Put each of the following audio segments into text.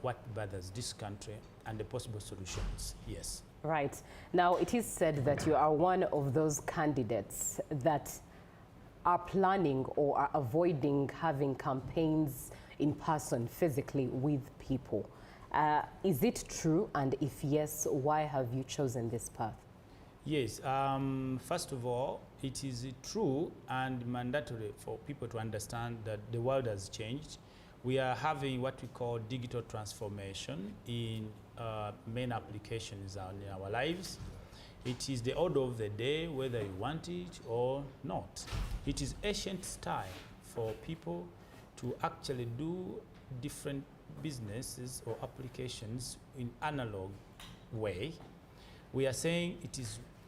what bothers this country and the possible solutions. Yes. Right. Now, it is said that you are one of those candidates that are planning or are avoiding having campaigns in person, physically, with people. Is it true? And if yes, why have you chosen this path? Yes. First of all, it is true and mandatory for people to understand that the world has changed. We are having what we call digital transformation in main applications in our lives. It is the order of the day, whether you want it or not. It is ancient style for people to actually do different businesses or applications in analog way. We are saying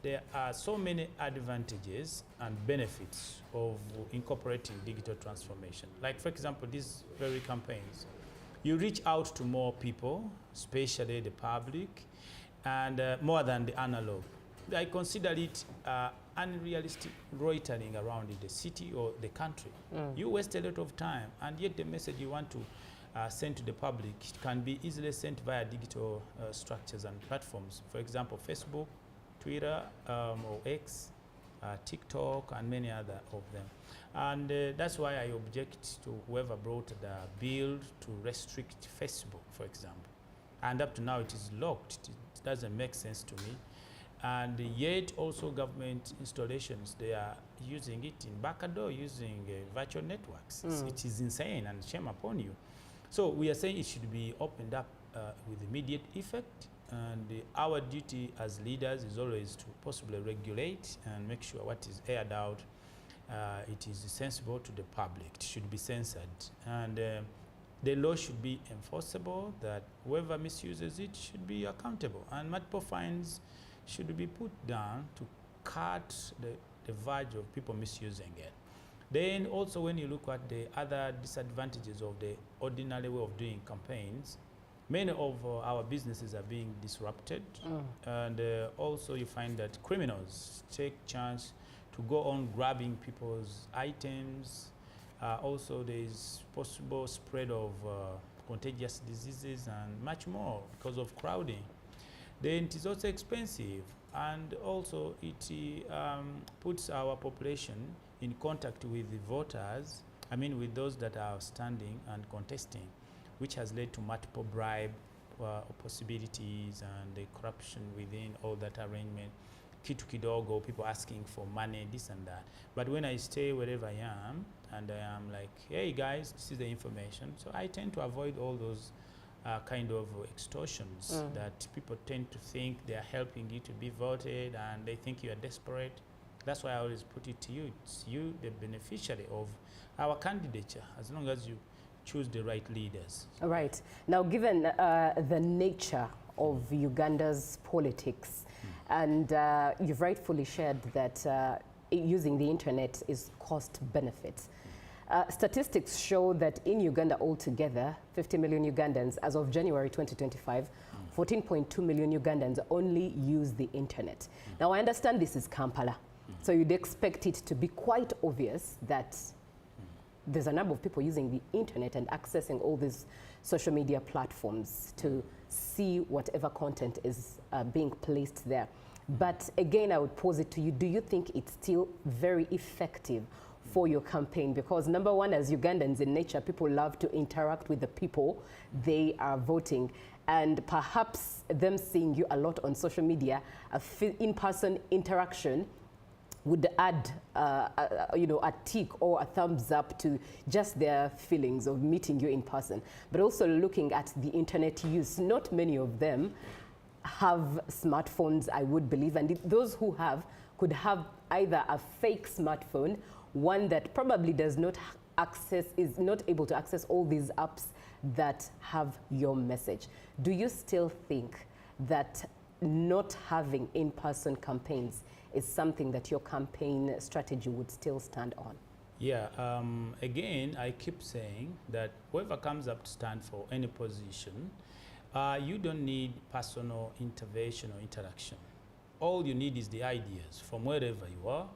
there are so many advantages and benefits of incorporating digital transformation. Like, for example, these very campaigns. You reach out to more people, especially the public, and more than the analog. I consider it unrealistic loitering around in the city or the country. You waste a lot of time, and yet the message you want to send to the public can be easily sent via digital structures and platforms. For example, Facebook, Twitter, or X, TikTok, and many other of them. And that's why I object to whoever brought the bill to restrict Facebook, for example. And up to now, it is locked. It doesn't make sense to me. And yet also government installations, they are using it in backdoor, using virtual networks. It is insane, and shame upon you. So we are saying it should be opened up with immediate effect. And our duty as leaders is always to possibly regulate and make sure what is aired out, it is sensible to the public. It should be censored. And the law should be enforceable, that whoever misuses it should be accountable. And multiple fines should be put down to cut the verge of people misusing it. Then also, when you look at the other disadvantages of the ordinary way of doing campaigns, many of our businesses are being disrupted. And also you find that criminals take chance to go on grabbing people's items. Also there is possible spread of contagious diseases and much more because of crowding. Then it is also expensive, and also it puts our population in contact with the voters, I mean with those that are standing and contesting, which has led to multiple bribe possibilities and the corruption within all that arrangement. Kitu kidogo, people asking for money, this and that. But when I stay wherever I am, and I am like, hey guys, this is the information, so I tend to avoid all those kind of extortions that people tend to think they are helping you to be voted, and they think you are desperate. That's why I always put it to you. It's you, the beneficiary of our candidature, as long as you choose the right leaders. All right. Now, given the nature of Uganda's politics, and you've rightfully shared that using the internet is cost benefits. Statistics show that in Uganda altogether, 50 million Ugandans, as of January 2025, 14.2 million Ugandans only use the internet. Now, I understand this is Kampala, so you'd expect it to be quite obvious that there's a number of people using the internet and accessing all these social media platforms to see whatever content is being placed there. But again, I would pose it to you, do you think it's still very effective for your campaign? Because number one, as Ugandans in nature, people love to interact with the people they are voting. And perhaps them seeing you a lot on social media, in-person interaction would add a tick or a thumbs up to just their feelings of meeting you in person. But also looking at the internet use, not many of them have smartphones, I would believe, and those who have could have either a fake smartphone, one that probably does not access, is not able to access all these apps that have your message. Do you still think that not having in-person campaigns is something that your campaign strategy would still stand on? Yeah, again, I keep saying that whoever comes up to stand for any position, you don't need personal intervention or interaction. All you need is the ideas from wherever you are.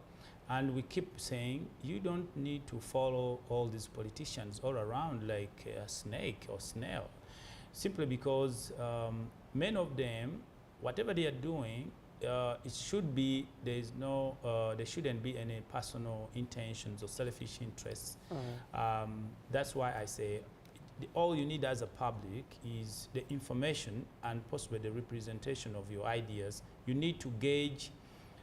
And we keep saying you don't need to follow all these politicians all around like a snake or snail. simply because many of them, whatever they are doing, it should be, there shouldn't be any personal intentions or selfish interests. That's why I say all you need as a public is the information and possibly the representation of your ideas. You need to gauge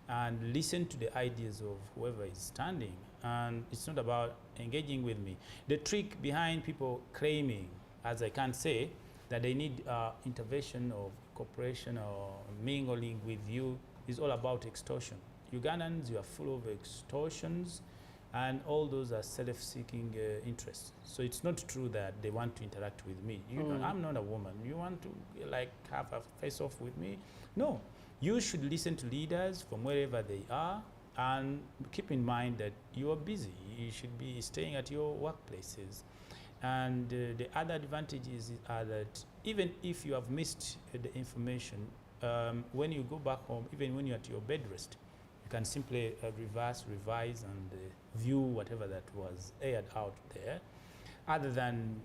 and listen to the ideas of whoever is standing. And it's not about engaging with me. The trick behind people claiming, as I can say, that they need intervention or cooperation or mingling with you is all about extortion. Ugandans, you are full of extortions, and all those are self-seeking interests. So it's not true that they want to interact with me. I'm not a woman. You want to like have a face-off with me? No. You should listen to leaders from wherever they are, and keep in mind that you are busy. You should be staying at your workplaces. And the other advantages are that even if you have missed the information, when you go back home, even when you're at your bed rest, you can simply revise, and view whatever that was aired out there. Other than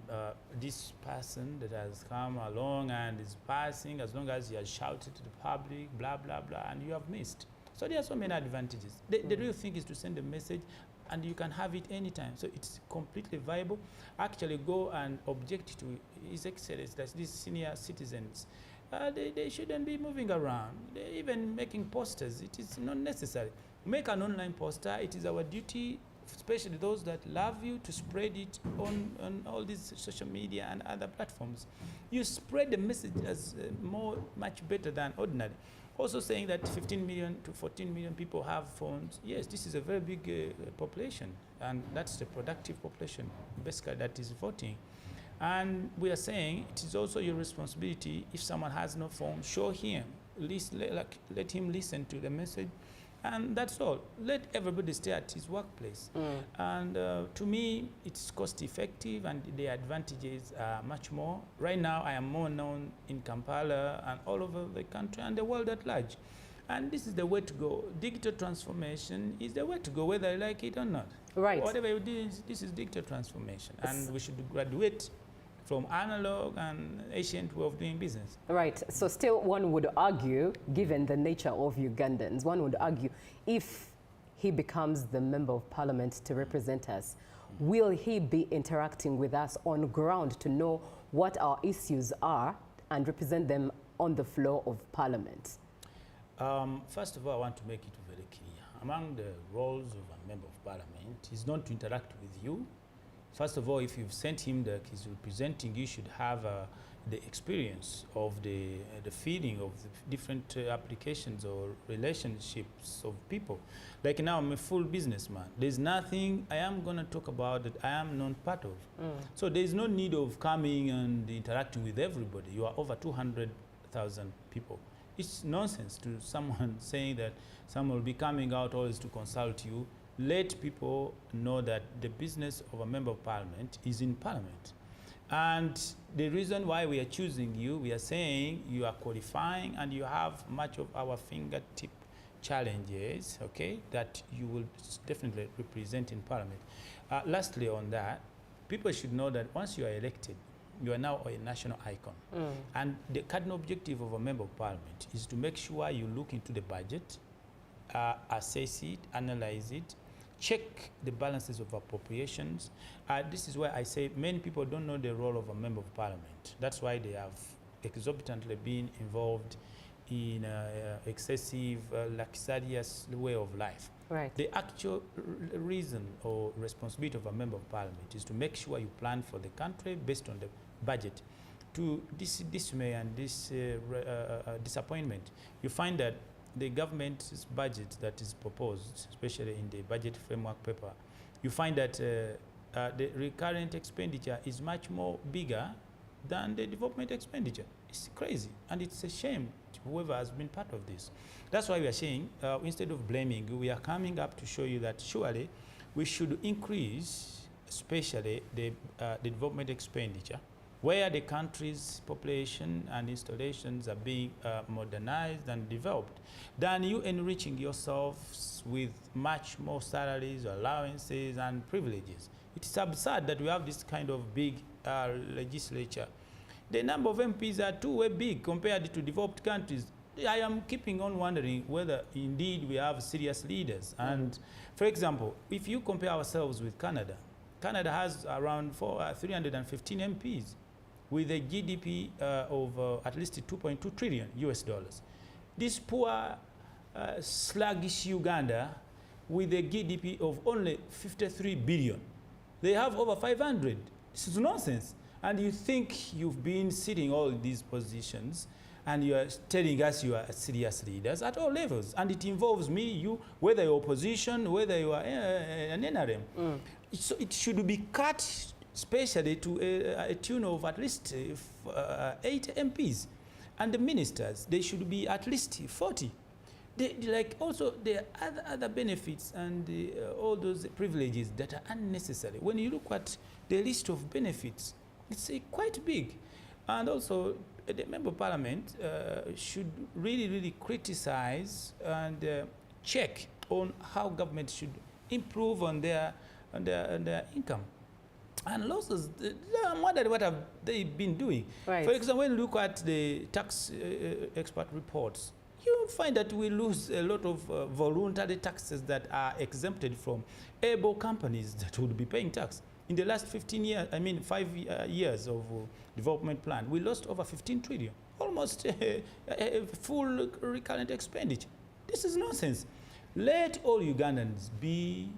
this person that has come along and is passing, as long as he has shouted to the public, blah, blah, blah, and you have missed. So there are so many advantages. The real thing is to send a message, and you can have it anytime. So it's completely viable. Actually go and object to His Excellency, that's these senior citizens. They shouldn't be moving around. They're even making posters. It is not necessary. Make an online poster. It is our duty, especially those that love you, to spread it on all these social media and other platforms. You spread the message as much better than ordinary. Also saying that 15 million to 14 million people have phones. Yes, this is a very big population, and that's the productive population, basically, that is voting. And we are saying it is also your responsibility, if someone has no phone, show him, let him listen to the message, and that's all. Let everybody stay at his workplace. And to me, it's cost effective, and the advantages are much more. Right now, I am more known in Kampala and all over the country and the world at large. And this is the way to go. Digital transformation is the way to go, whether you like it or not. Right. Whatever you do, this is digital transformation. And we should graduate from analog and ancient way of doing business. Right. So still one would argue, given the nature of Ugandans, one would argue if he becomes the member of parliament to represent us, will he be interacting with us on ground to know what our issues are and represent them on the floor of parliament? First of all, I want to make it very clear. Among the roles of a member of parliament is not to interact with you. First of all, if you've sent him that he's representing, you should have the experience of the feeling of the different applications or relationships of people. Like now, I'm a full businessman. There's nothing I am going to talk about that I am not part of. So there's no need of coming and interacting with everybody. You are over 200,000 people. It's nonsense to someone saying that someone will be coming out always to consult you. Let people know that the business of a member of parliament is in parliament. And the reason why we are choosing you, we are saying you are qualifying and you have much of our fingertip challenges, okay, that you will definitely represent in parliament. Lastly on that, people should know that once you are elected, you are now a national icon. And the cardinal objective of a member of parliament is to make sure you look into the budget, assess it, analyze it, check the balances of appropriations. This is why I say many people don't know the role of a member of parliament. That's why they have exorbitantly been involved in excessive, luxurious way of life. Right. The actual reason or responsibility of a member of parliament is to make sure you plan for the country based on the budget. To this dismay and this disappointment, you find that the government's budget that is proposed, especially in the budget framework paper, you find that the recurrent expenditure is much more bigger than the development expenditure. It's crazy, and it's a shame to whoever has been part of this. That's why we are saying, instead of blaming you, we are coming up to show you that surely we should increase, especially the development expenditure, where the country's population and installations are being modernized and developed, than you enriching yourselves with much more salaries, allowances, and privileges. It's absurd that we have this kind of big legislature The number of MPs are too way big compared to developed countries. I am keeping on wondering whether indeed we have serious leaders. And for example, if you compare ourselves with Canada, Canada has around 315 MPs with a GDP of at least 2.2 trillion US dollars. This poor, sluggish Uganda with a GDP of only 53 billion. They have over 500. This is nonsense. And you think you've been sitting all these positions and you are telling us you are serious leaders at all levels. And it involves me, you, whether you're opposition, whether you are an NRM. So it should be cut, especially to a tune of at least 8 MPs. And the ministers, they should be at least 40. Like also there are other benefits and all those privileges that are unnecessary. When you look at the list of benefits, it's quite big. And also the member of parliament should really criticize and check on how government should improve on their income. And losses, I'm wondering what have they been doing. Right. For example, when you look at the tax expert reports, you find that we lose a lot of voluntary taxes that are exempted from able companies that would be paying tax. In the last 15 years, I mean 5 years of development plan, we lost over 15 trillion, almost a full recurrent expenditure. This is nonsense. Let all Ugandans be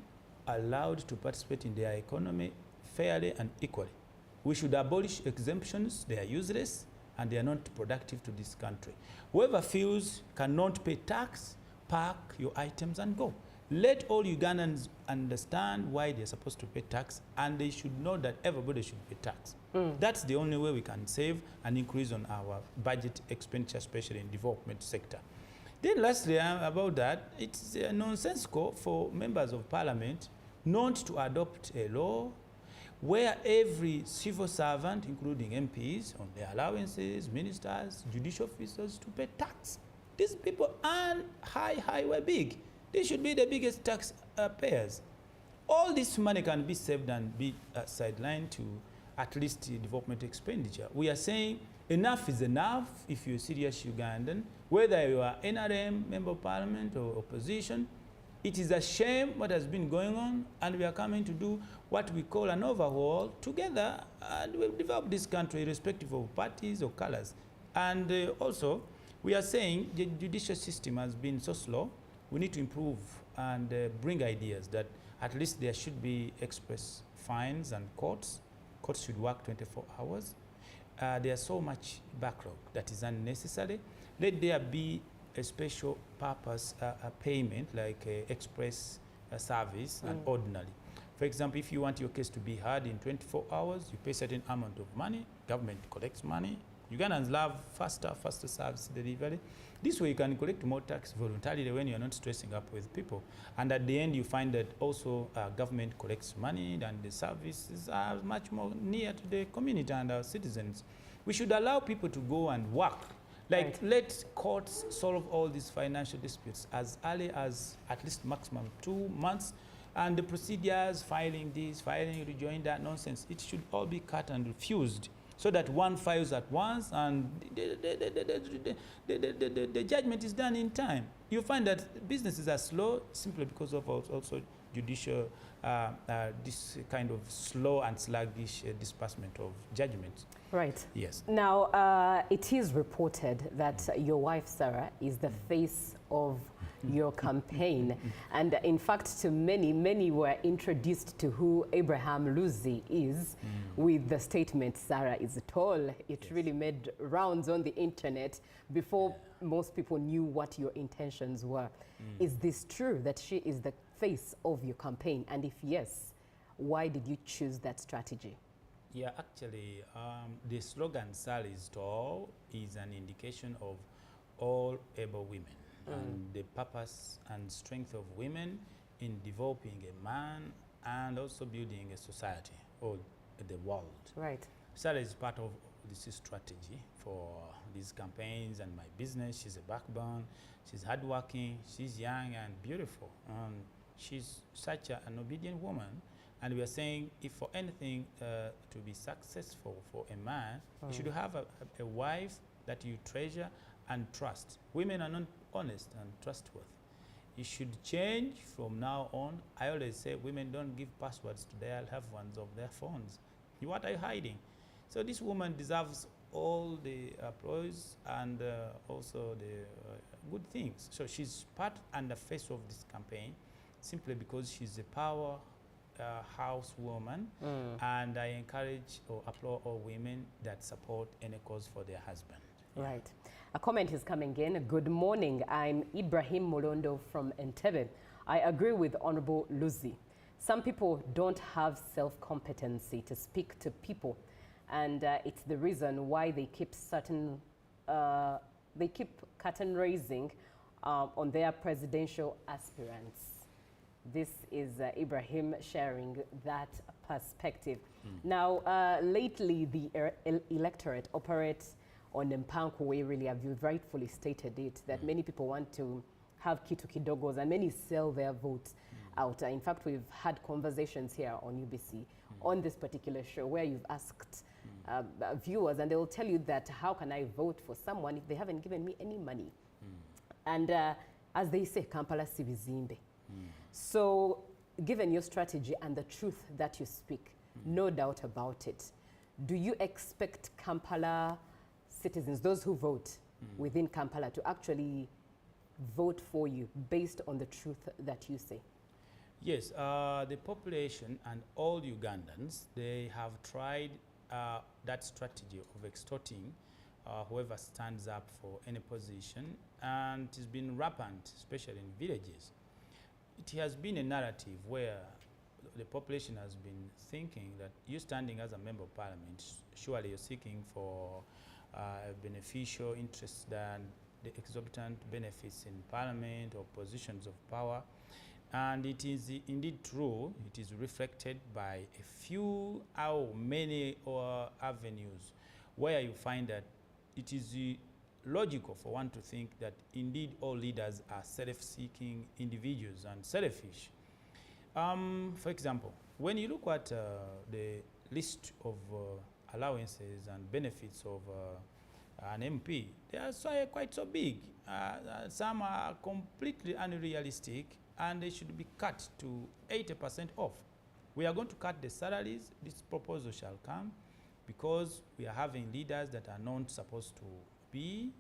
allowed to participate in their economy fairly and equally. We should abolish exemptions. They are useless and they are not productive to this country. Whoever feels cannot pay tax, park your items and go. Let all Ugandans understand why they're supposed to pay tax, and they should know that everybody should pay tax. That's the only way we can save and increase on our budget expenditure, especially in development sector. Then lastly, about that, it's nonsensical for members of parliament not to adopt a law where every civil servant, including MPs, on their allowances, ministers, judicial officers, to pay tax. These people earn way big. They should be the biggest tax payers. All this money can be saved and be sidelined to at least development expenditure. We are saying enough is enough if you're a serious Ugandan, whether you are NRM, member of parliament, or opposition. It is a shame what has been going on, and we are coming to do what we call an overhaul together, and we'll develop this country irrespective of parties or colors. And also, we are saying the judicial system has been so slow. We need to improve and bring ideas that at least there should be express fines and courts. Courts should work 24 hours. There's so much backlog that is unnecessary. Let there be a special purpose payment like express service and ordinary. For example, if you want your case to be heard in 24 hours, you pay a certain amount of money, government collects money. Ugandans love faster service delivery. This way you can collect more tax voluntarily when you're not stressing up with people. And at the end you find that also government collects money and the services are much more near to the community and our citizens. We should allow people to go and work. Like, let courts solve all these financial disputes as early as at least maximum 2 months. And the procedures, filing this, filing, rejoin that nonsense, it should all be cut and refused so that one files at once and the judgment is done in time. You find that businesses are slow simply because of also judicial, this kind of slow and sluggish disbursement of judgments. Right. Yes. Now, it is reported that your wife, Sarah, is the face of your campaign. And in fact, to many were introduced to who Abraham Luzzi is with the statement, Sarah is tall. It really made rounds on the internet before most people knew what your intentions were. Is this true that she is the face of your campaign? And if yes, why did you choose that strategy? Yeah, actually, the slogan "Sarah is tall" is an indication of all able women and the purpose and strength of women in developing a man and also building a society or the world. Right. Sarah is part of this strategy for these campaigns and my business. She's a backbone. She's hardworking. She's young and beautiful. She's such an obedient woman. And we are saying if for anything to be successful for a man, you should have a wife that you treasure and trust. Women are not honest and trustworthy. You should change from now on. I always say women don't give passwords to their loved ones of their phones. What are you hiding? So this woman deserves all the applause and also the good things. So she's part and the face of this campaign simply because she's a power house woman, and I encourage or applaud all women that support any cause for their husband. Right. A comment is coming in. Good morning. I'm Ibrahim Molondo from Entebbe. I agree with Honorable Luzzi. Some people don't have self-competency to speak to people, and it's the reason why they keep curtain raising on their presidential aspirants. This is Ibrahim sharing that perspective. Now, lately, the electorate operates on Mpanku way, really, as you rightfully stated it, that many people want to have kitu kidogos and many sell their votes out. In fact, we've had conversations here on UBC on this particular show where you've asked viewers, and they will tell you that how can I vote for someone if they haven't given me any money? And as they say, Kampala si bizimbe. So given your strategy and the truth that you speak, no doubt about it, do you expect Kampala citizens, those who vote within Kampala, to actually vote for you based on the truth that you say? Yes, the population and all Ugandans, they have tried that strategy of extorting whoever stands up for any position, and it's been rampant, especially in villages. It has been a narrative where the population has been thinking that you standing as a member of parliament, surely you're seeking for beneficial interests than the exorbitant benefits in parliament or positions of power. And it is indeed true, it is reflected by a few or many avenues where you find that it is logical for one to think that indeed all leaders are self-seeking individuals and selfish. For example, when you look at the list of allowances and benefits of an MP, they are quite so big. Some are completely unrealistic, and they should be cut to 80% off. We are going to cut the salaries. This proposal shall come because we are having leaders that are not supposed to be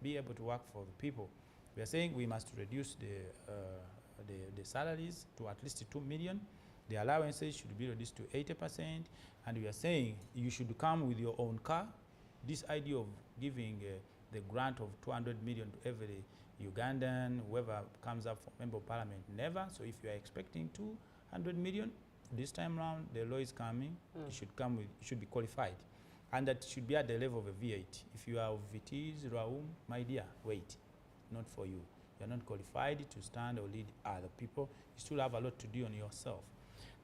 able to work for the people. We are saying we must reduce the salaries to at least 2 million. The allowances should be reduced to 80%, and we are saying you should come with your own car. This idea of giving the grant of 200 million to every Ugandan, whoever comes up for member of parliament, never. So if you are expecting 200 million, this time round the law is coming, you should come with, you should be qualified. And that should be at the level of a V8. If you are of VTs, Raum, my dear, wait, not for you. You're not qualified to stand or lead other people. You still have a lot to do on yourself.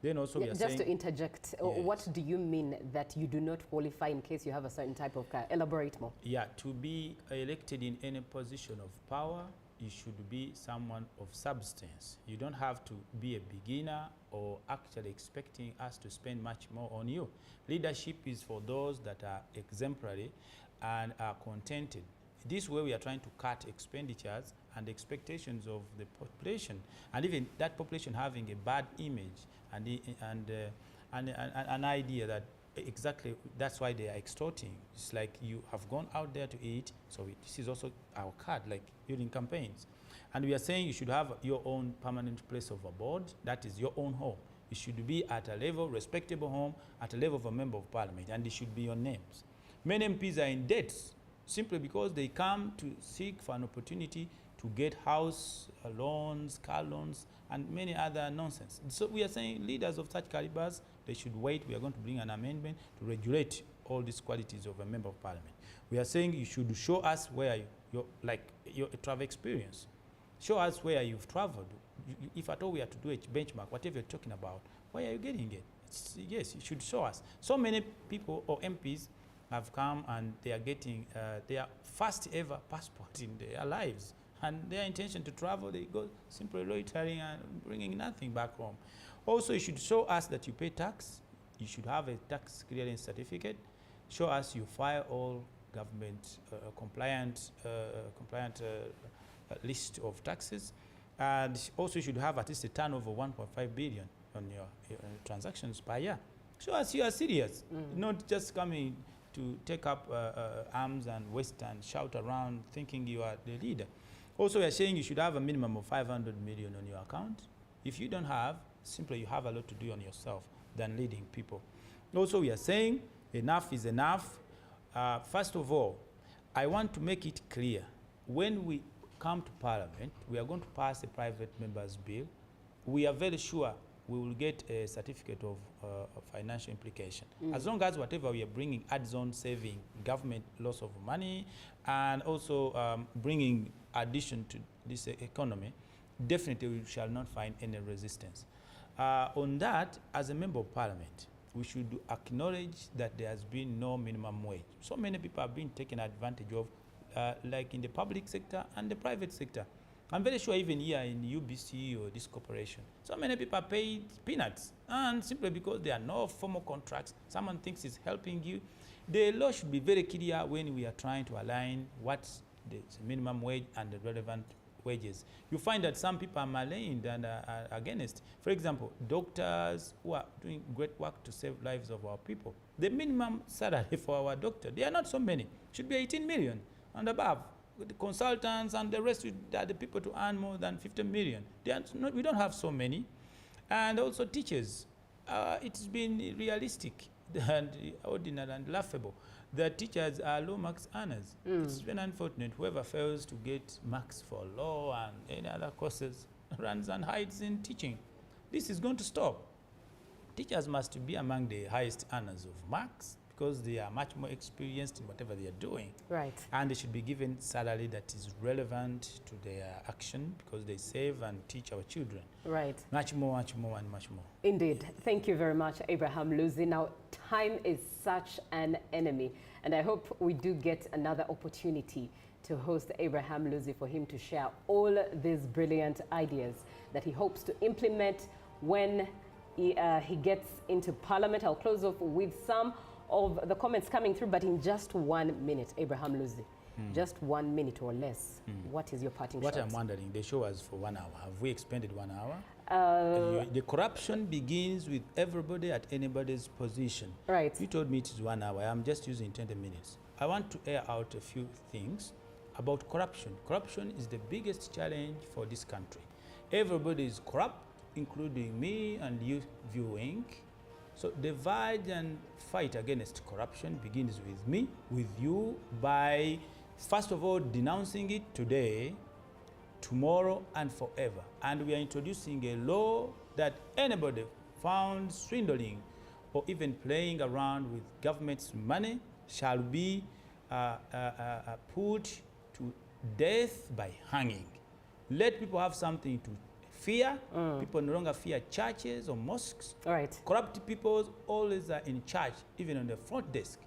Then also we are saying... Just to interject, yes. What do you mean that you do not qualify in case you have a certain type of car? Elaborate more. Yeah, to be elected in any position of power, you should be someone of substance. You don't have to be a beginner or actually expecting us to spend much more on you. Leadership is for those that are exemplary and are contented. This way we are trying to cut expenditures and expectations of the population, and even that population having a bad image and an idea that exactly that's why they are extorting. It's like you have gone out there to eat, so this is also our card, like during campaigns. And we are saying you should have your own permanent place of abode, that is your own home. It should be at a level, respectable home, at a level of a member of parliament, and it should be your names. Many MPs are in debt simply because they come to seek for an opportunity to get house loans, car loans, and many other nonsense. So we are saying leaders of such calibers, they should wait. We are going to bring an amendment to regulate all these qualities of a member of parliament. We are saying you should show us where your travel experience. Show us where you've traveled. If at all we are to do a benchmark, whatever you're talking about, where are you getting it? Yes, you should show us. So many people or MPs have come and they are getting their first ever passport in their lives. and their intention to travel, they go simply loitering and bringing nothing back home. Also, you should show us that you pay tax. You should have a tax clearance certificate. Show us you file all government compliant list of taxes. And also you should have at least a turnover of 1.5 billion on your transactions per year. Show us you are serious, not just coming to take up arms and waste and shout around thinking you are the leader. Also, we are saying you should have a minimum of 500 million on your account. If you don't have, simply you have a lot to do on yourself than leading people. Also, we are saying enough is enough. First of all, I want to make it clear, when we come to Parliament, we are going to pass a private member's bill. We are very sure we will get a certificate of financial implication. As long as whatever we are bringing adds on saving government loss of money and also bringing addition to this economy, definitely we shall not find any resistance. On that, as a member of Parliament, we should acknowledge that there has been no minimum wage. So many people have been taken advantage of, like in the public sector and the private sector. I'm very sure even here in UBC or this corporation, so many people are paid peanuts, and simply because there are no formal contracts, someone thinks it's helping you. The law should be very clear when we are trying to align what's the minimum wage and the relevant wages. You find that some people are maligned and are against. For example, doctors who are doing great work to save lives of our people. The minimum salary for our doctor, they are not so many, should be 18 million and above. The consultants and the rest are the people to earn more than 50 million. We don't have so many. And also teachers, it's been realistic and ordinary and laughable that teachers are low marks earners. It's very unfortunate. Whoever fails to get marks for law and any other courses runs and hides in teaching. This is going to stop. Teachers must be among the highest earners of marks, because they are much more experienced in whatever they are doing. Right. And they should be given salary that is relevant to their action, because they save and teach our children. Right. Much more, and much more. Indeed. Thank you very much, Abraham Luzzi. Now, time is such an enemy, and I hope we do get another opportunity to host Abraham Luzzi for him to share all these brilliant ideas that he hopes to implement when he gets into Parliament. I'll close off with some of the comments coming through, but in just 1 minute, Abraham Luzzi, just 1 minute or less. What is your parting shot? What I'm wondering, the show was for 1 hour. Have we expended 1 hour? The corruption begins with everybody at anybody's position. Right. You told me it is 1 hour. I'm just using 20 minutes. I want to air out a few things about corruption. Corruption is the biggest challenge for this country. Everybody is corrupt, including me and you viewing. So divide and fight against corruption begins with me, with you, by first of all denouncing it today, tomorrow, and forever. And we are introducing a law that anybody found swindling or even playing around with government's money shall be put to death by hanging. Let people have something to fear. People no longer fear churches or mosques. All right. Corrupt people always are in charge, even on the front desk.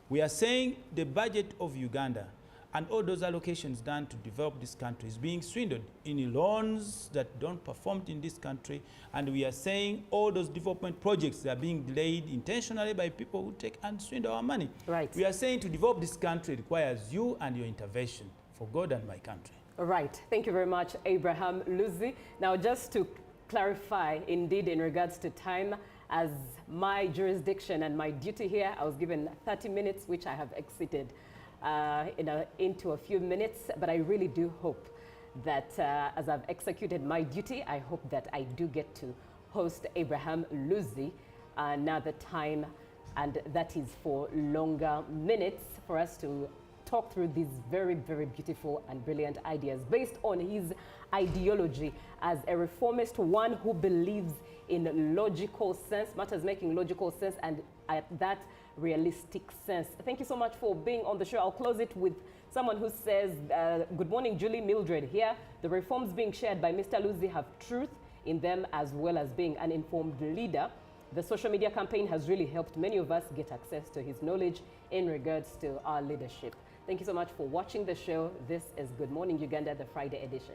We are saying the budget of Uganda and all those allocations done to develop this country is being swindled in loans that don't perform in this country. And we are saying all those development projects are being delayed intentionally by people who take and swindle our money. Right. We are saying to develop this country requires you and your intervention for God and my country. Right. Thank you very much, Abraham Luzzi. Now, just to clarify, indeed, in regards to time, as my jurisdiction and my duty here, I was given 30 minutes, which I have exceeded into a few minutes. But I really do hope that as I've executed my duty, I hope that I do get to host Abraham Luzzi another time, and that is for longer minutes for us to talk through these very, very beautiful and brilliant ideas based on his ideology as a reformist, one who believes in logical sense, matters making logical sense, and at that realistic sense. Thank you so much for being on the show. I'll close it with someone who says, good morning, Julie Mildred here. The reforms being shared by Mr. Luzzi have truth in them, as well as being an informed leader. The social media campaign has really helped many of us get access to his knowledge in regards to our leadership. Thank you so much for watching the show. This is Good Morning Uganda, the Friday edition.